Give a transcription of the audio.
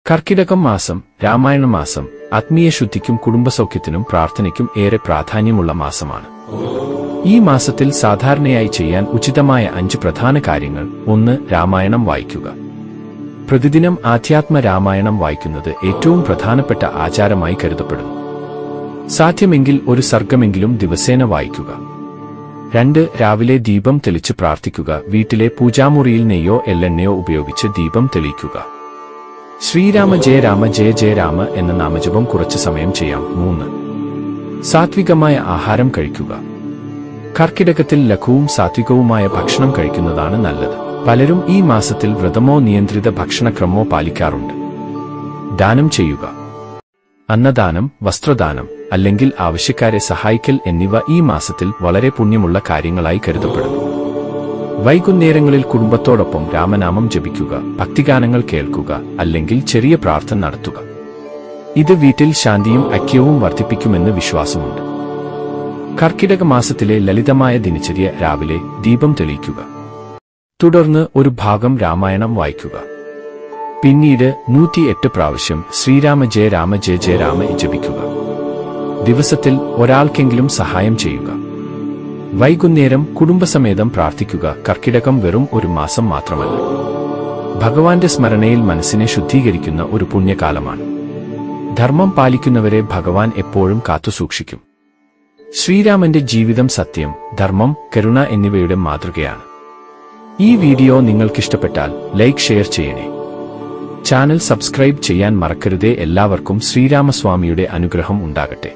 കർക്കിടകം മാസം, രാമായണ മാസം, ആത്മീയ ശുദ്ധിക്കും കുടുംബസൗഖ്യത്തിനും പ്രാർത്ഥനയ്ക്കും ഏറെ പ്രാധാന്യമുള്ള മാസമാണ്. ഈ മാസത്തിൽ സാധാരണയായി ചെയ്യാൻ ഉചിതമായ 5 പ്രധാന കാര്യങ്ങൾ. 1. രാമായണം വായിക്കുക. പ്രതിദിനം ആധ്യാത്മ രാമായണം വായിക്കുന്നത് ഏറ്റവും പ്രധാനപ്പെട്ട ആചാരമായി കരുതപ്പെടുന്നു. സാധ്യമെങ്കിൽ ഒരു സർഗ്ഗമെങ്കിലും ദിവസേന വായിക്കുക. 2. രാവിലെ ദീപം തെളിച്ച് പ്രാർത്ഥിക്കുക. വീട്ടിലെ പൂജാമുറിയിൽ നെയ്യോ എള്ളെണ്ണയോ ഉപയോഗിച്ച് ദീപം തെളിയിക്കുക. ശ്രീരാമ ജയ രാമ ജയ ജയ രാമ എന്ന നാമജപം കുറച്ചു സമയം ചെയ്യാം. 3. സാത്വികമായ ആഹാരം കഴിക്കുക. കർക്കിടകത്തിൽ ലഘുവും സാത്വികവുമായ ഭക്ഷണം കഴിക്കുന്നതാണ് നല്ലത്. പലരും ഈ മാസത്തിൽ വ്രതമോ നിയന്ത്രിത ഭക്ഷണക്രമമോ പാലിക്കാറുണ്ട്. ദാനം ചെയ്യുക. അന്നദാനം, വസ്ത്രദാനം, അല്ലെങ്കിൽ ആവശ്യക്കാരെ സഹായിക്കൽ എന്നിവ ഈ മാസത്തിൽ വളരെ പുണ്യമുള്ള കാര്യങ്ങളായി കരുതപ്പെടുന്നു. വൈകുന്നേരങ്ങളിൽ കുടുംബത്തോടൊപ്പം രാമനാമം ജപിക്കുക, ഭക്തിഗാനങ്ങൾ കേൾക്കുക, അല്ലെങ്കിൽ ചെറിയ പ്രാർത്ഥന നടത്തുക. ഇത് വീട്ടിൽ ശാന്തിയും ഐക്യവും വർദ്ധിപ്പിക്കുമെന്ന് വിശ്വാസമുണ്ട്. കർക്കിടക മാസത്തിലെ ലളിതമായ ദിനചര്യ: രാവിലെ ദീപം തെളിയിക്കുക. തുടർന്ന് ഒരു ഭാഗം രാമായണം വായിക്കുക. പിന്നീട് 108 പ്രാവശ്യം ശ്രീരാമ ജയ രാമ ജയ ജയ രാമ ജപിക്കുക. ദിവസത്തിൽ ഒരാൾക്കെങ്കിലും സഹായം ചെയ്യുക. വൈകുന്നേരം കുടുംബസമേതം പ്രാർത്ഥിക്കുക. കർക്കിടകം വെറും ഒരു മാസം മാത്രമല്ല, ഭഗവാന്റെ സ്മരണയിൽ മനസ്സിനെ ശുദ്ധീകരിക്കുന്ന ഒരു പുണ്യകാലമാണ്. ധർമ്മം പാലിക്കുന്നവരെ ഭഗവാൻ എപ്പോഴും കാത്തുസൂക്ഷിക്കും. ശ്രീരാമന്റെ ജീവിതം സത്യം, ധർമ്മം, കരുണ എന്നിവയുടെ മാതൃകയാണ്. ഈ വീഡിയോ നിങ്ങൾക്കിഷ്ടപ്പെട്ടാൽ ലൈക്ക്, ഷെയർ ചെയ്യണേ. ചാനൽ സബ്സ്ക്രൈബ് ചെയ്യാൻ മറക്കരുതേ. എല്ലാവർക്കും ശ്രീരാമസ്വാമിയുടെ അനുഗ്രഹം ഉണ്ടാകട്ടെ.